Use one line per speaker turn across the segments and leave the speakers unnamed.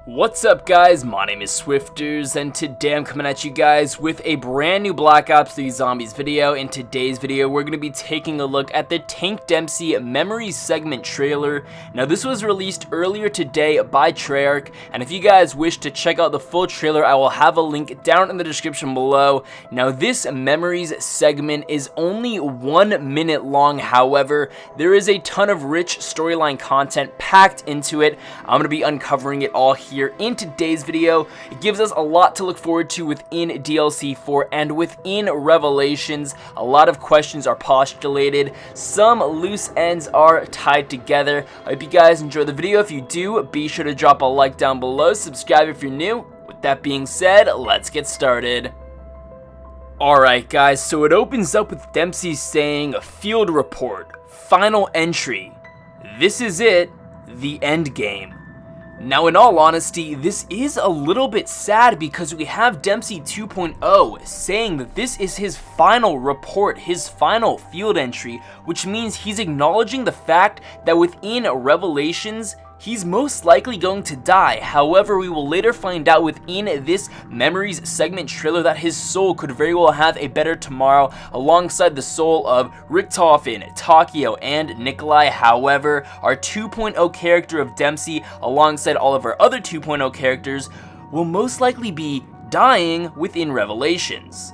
What's up guys, my name is Swifterrs, and today I'm coming at you guys with a brand new Black Ops 3 Zombies video. In today's video, we're going to be taking a look at the Tank Dempsey Memories segment trailer. Now this was released earlier today by Treyarch, and if you guys wish to check out the full trailer, I will have a link down in the description below. Now this Memories segment is only 1 minute long, however, there is a ton of rich storyline content packed into it. I'm going to be uncovering it all here in today's video. It gives us a lot to look forward to within DLC 4 and within Revelations. A lot of questions are postulated, some loose ends are tied together. I hope you guys enjoy the video. If you do, be sure to drop a like down below, subscribe if you're new. With that being said, let's get started. Alright guys, so it opens up with Dempsey saying, "Field report, final entry. This is it, the end game." Now in all honesty, this is a little bit sad because we have Dempsey 2.0 saying that this is his final report, his final field entry, which means he's acknowledging the fact that within Revelations, he's most likely going to die. However, we will later find out within this Memories segment trailer that his soul could very well have a better tomorrow alongside the soul of Richtofen, Takio, and Nikolai. However, our 2.0 character of Dempsey alongside all of our other 2.0 characters will most likely be dying within Revelations.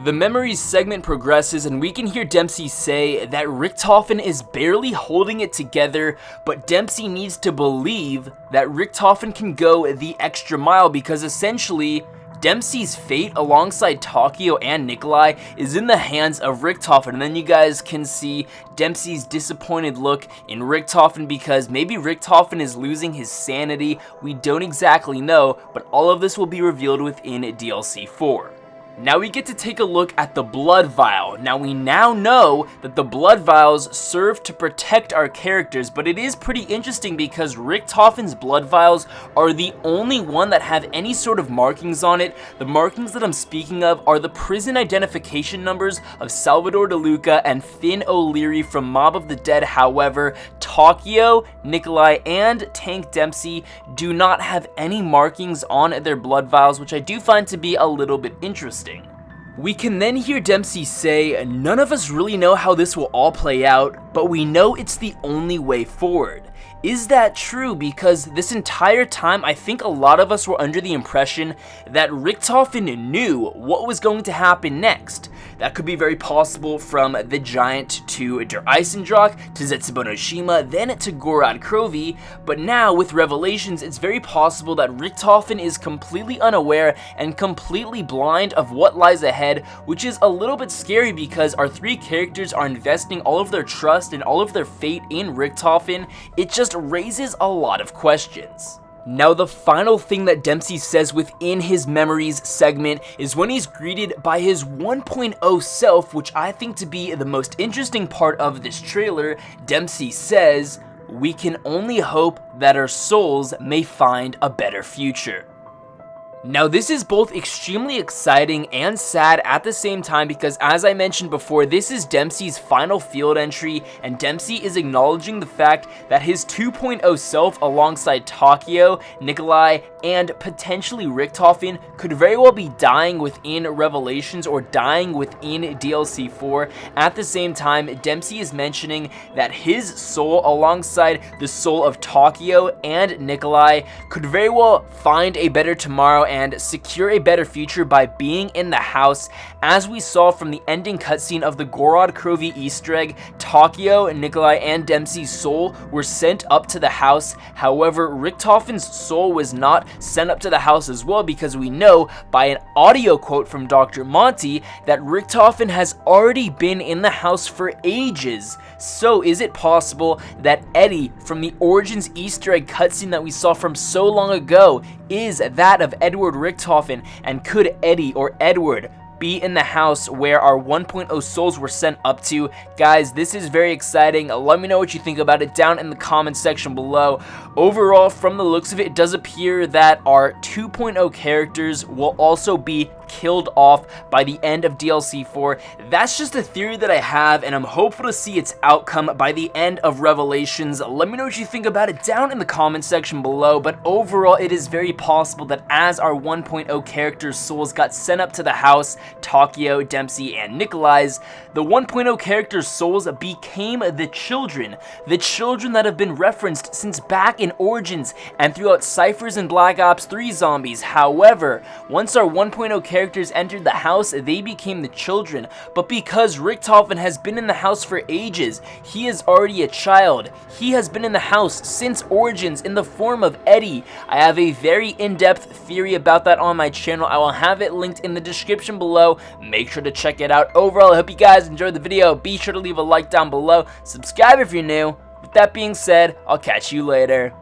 The Memories segment progresses and we can hear Dempsey say that Richtofen is barely holding it together, but Dempsey needs to believe that Richtofen can go the extra mile because essentially Dempsey's fate alongside Takio and Nikolai is in the hands of Richtofen. And then you guys can see Dempsey's disappointed look in Richtofen because maybe Richtofen is losing his sanity. We don't exactly know, but all of this will be revealed within DLC 4. Now we get to take a look at the blood vial. Now we now know that the blood vials serve to protect our characters, but it is pretty interesting because Richtofen's blood vials are the only one that have any sort of markings on it. The markings that I'm speaking of are the prison identification numbers of Salvador De Luca and Finn O'Leary from Mob of the Dead. However, Takio, Nikolai, and Tank Dempsey do not have any markings on their blood vials, which I do find to be a little bit interesting. We can then hear Dempsey say, "None of us really know how this will all play out, but we know it's the only way forward." Is that true? Because this entire time, I think a lot of us were under the impression that Richtofen knew what was going to happen next. That could be very possible from the Giant to Der Eisendrache to Zetsubonoshima, then to Gorod Krovi, but now with Revelations, it's very possible that Richtofen is completely unaware and completely blind of what lies ahead, which is a little bit scary because our three characters are investing all of their trust and all of their fate in Richtofen. It just raises a lot of questions. Now the final thing that Dempsey says within his Memories segment is when he's greeted by his 1.0 self, which I think to be the most interesting part of this trailer. Dempsey says, "We can only hope that our souls may find a better future." Now this is both extremely exciting and sad at the same time because, as I mentioned before, this is Dempsey's final field entry and Dempsey is acknowledging the fact that his 2.0 self alongside Takio, Nikolai, and potentially Richtofen could very well be dying within Revelations or dying within DLC 4. At the same time, Dempsey is mentioning that his soul alongside the soul of Takio and Nikolai could very well find a better tomorrow and secure a better future by being in the house. As we saw from the ending cutscene of the Gorod Krovi Easter egg, Takio, Nikolai, and Dempsey's soul were sent up to the house. However, Richtofen's soul was not sent up to the house as well because we know by an audio quote from Dr. Monty that Richtofen has already been in the house for ages. So is it possible that Eddie from the Origins Easter egg cutscene that we saw from so long ago is that of Edward Richtofen, and could Eddie or Edward be in the house where our 1.0 souls were sent up to? Guys, this is very exciting. Let me know what you think about it down in the comment section below. Overall, from the looks of it, it does appear that our 2.0 characters will also be killed off by the end of DLC 4. That's just a theory that I have, and I'm hopeful to see its outcome by the end of Revelations. Let me know what you think about it down in the comment section below, but overall it is very possible that as our 1.0 characters' souls got sent up to the house, Takeo, Dempsey, and Nikolai's, the 1.0 characters' souls became the children that have been referenced since back in Origins and throughout Swifterrs and Black Ops 3 zombies. However, once our 1.0 characters entered the house, they became the children, but because Richtofen has been in the house for ages, he is already a child. He has been in the house since Origins in the form of Eddie. I have a very in-depth theory about that on my channel. I will have it linked in the description below. Make sure to check it out. Overall, I hope you guys enjoyed the video. Be sure to leave a like down below. Subscribe if you're new. With that being said, I'll catch you later.